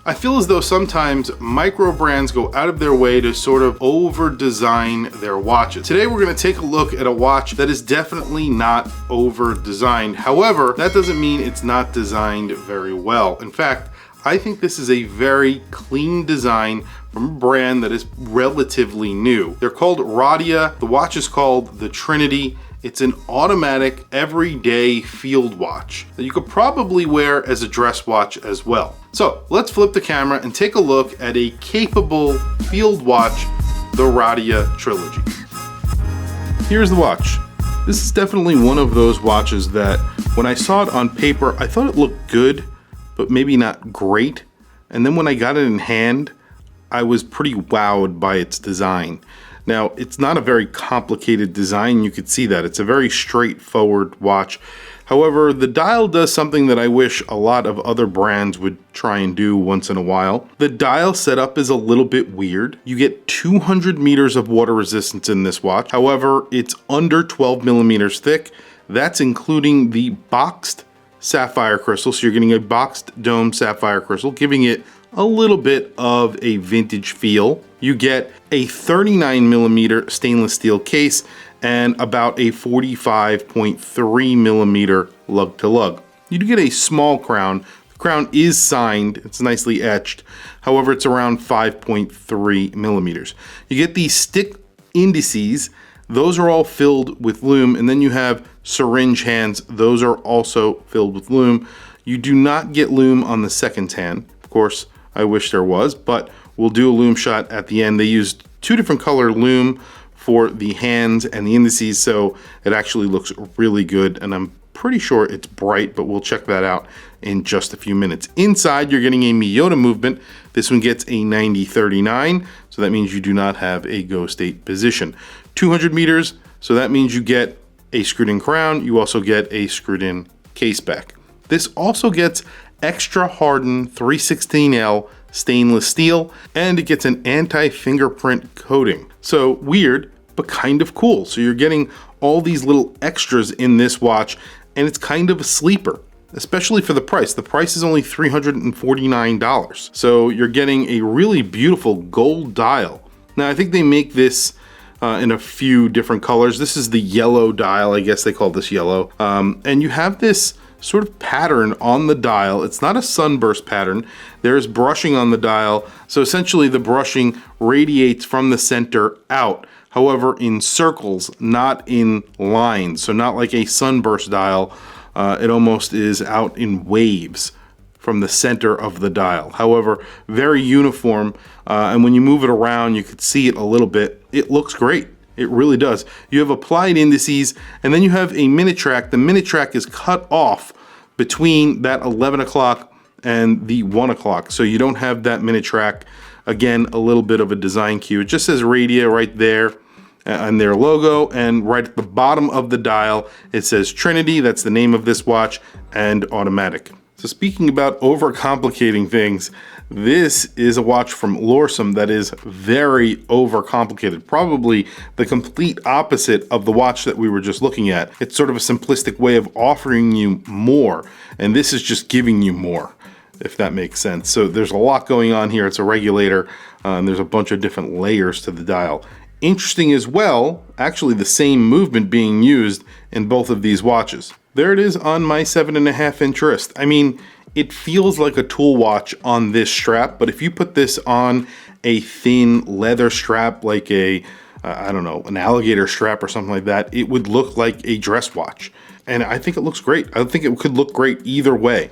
I feel as though sometimes micro brands go out of their way to sort of over design their watches. Today we're going to take a look at a watch that is definitely not over designed. However, that doesn't mean it's not designed very well. In fact, I think this is a very clean design from a brand that is relatively new. They're called RADIA. The watch is called the Trinity. It's an automatic everyday field watch that you could probably wear as a dress watch as well. So let's flip the camera and take a look at a capable field watch, the RADIA Trilogy. Here's the watch. This is definitely one of those watches that when I saw it on paper, I thought it looked good, but maybe not great. And then when I got it in hand, I was pretty wowed by its design. Now, it's not a very complicated design, you could see that. It's a very straightforward watch. However, the dial does something that I wish a lot of other brands would try and do once in a while. The dial setup is a little bit weird. You get 200 meters of water resistance in this watch. However, it's under 12 millimeters thick. That's including the boxed sapphire crystal. So you're getting a boxed dome sapphire crystal, giving it a little bit of a vintage feel. You get a 39 millimeter stainless steel case and about a 45.3 millimeter lug to lug. You do get a small crown. The crown is signed, it's nicely etched. However, it's around 5.3 millimeters. You get these stick indices. Those are all filled with lume, and then you have syringe hands. Those are also filled with lume. You do not get lume on the second hand. Of course, I wish there was, but we'll do a lume shot at the end. They used two different color lume for the hands and the indices, so it actually looks really good, and I'm pretty sure it's bright, but we'll check that out in just a few minutes. Inside, you're getting a Miyota movement. This one gets a 90-39, so that means you do not have a go state position. 200 meters, so that means you get a screwed in crown. You also get a screwed in case back. This also gets extra hardened 316L stainless steel, and it gets an anti-fingerprint coating. So weird, but kind of cool. So you're getting all these little extras in this watch, and it's kind of a sleeper, especially for the price. The price is only $349. So you're getting a really beautiful gold dial. Now I think they make this in a few different colors. This is the yellow dial, I guess they call this yellow. And you have this sort of pattern on the dial. It's not a sunburst pattern. There's brushing on the dial. So essentially the brushing radiates from the center out. However, in circles, not in lines. So not like a sunburst dial. It almost is out in waves from the center of the dial. However, very uniform. And when you move it around, you could see it a little bit. It looks great. It really does. You have applied indices, and then you have a minute track. The minute track is cut off between that 11 o'clock and the 1 o'clock. So you don't have that minute track. Again, a little bit of a design cue. It just says RADIA right there on their logo, and right at the bottom of the dial, it says Trinity. That's the name of this watch, and automatic. So speaking about overcomplicating things, this is a watch from Lorcam that is very overcomplicated. Probably the complete opposite of the watch that we were just looking at. It's sort of a simplistic way of offering you more, and this is just giving you more, if that makes sense. So there's a lot going on here. It's a regulator, and there's a bunch of different layers to the dial. Interesting as well, actually the same movement being used in both of these watches. There it is on my 7.5 inch wrist. I mean, it feels like a tool watch on this strap, but if you put this on a thin leather strap, like a, I don't know, an alligator strap or something like that, it would look like a dress watch. And I think it looks great. I think it could look great either way.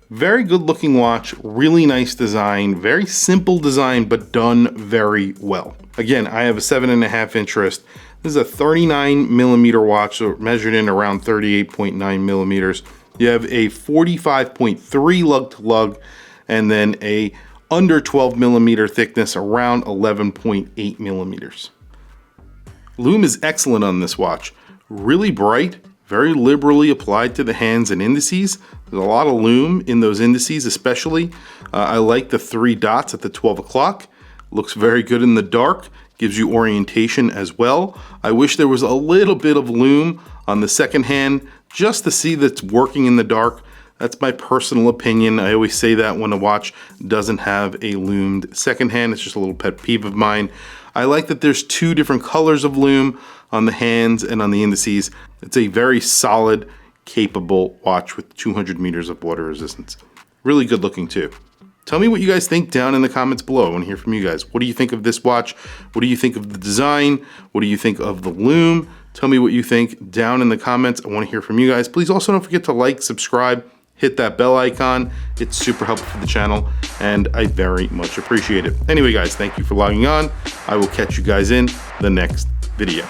Very good looking watch, really nice design, very simple design, but done very well. Again, I have a 7.5 inch wrist. This is a 39 millimeter watch, so measured in around 38.9 millimeters. You have a 45.3 lug to lug, and then a under 12 millimeter thickness, around 11.8 millimeters. Lume is excellent on this watch. Really bright, very liberally applied to the hands and indices. There's a lot of lume in those indices especially. I like the 3 dots at the 12 o'clock. Looks very good in the dark. Gives you orientation as well. I wish there was a little bit of lume on the second hand just to see that's working in the dark. That's my personal opinion. I always say that when a watch doesn't have a loomed second hand. It's just a little pet peeve of mine. I like that there's two different colors of loom on the hands and on the indices. It's a very solid, capable watch with 200 meters of water resistance. Really good looking too. Tell me what you guys think down in the comments below. I want to hear from you guys. What do you think of this watch? What do you think of the design? What do you think of the loom? Tell me what you think down in the comments. I want to hear from you guys. Please also don't forget to like, subscribe, hit that bell icon. It's super helpful for the channel and I very much appreciate it. Anyway guys, thank you for logging on. I will catch you guys in the next video.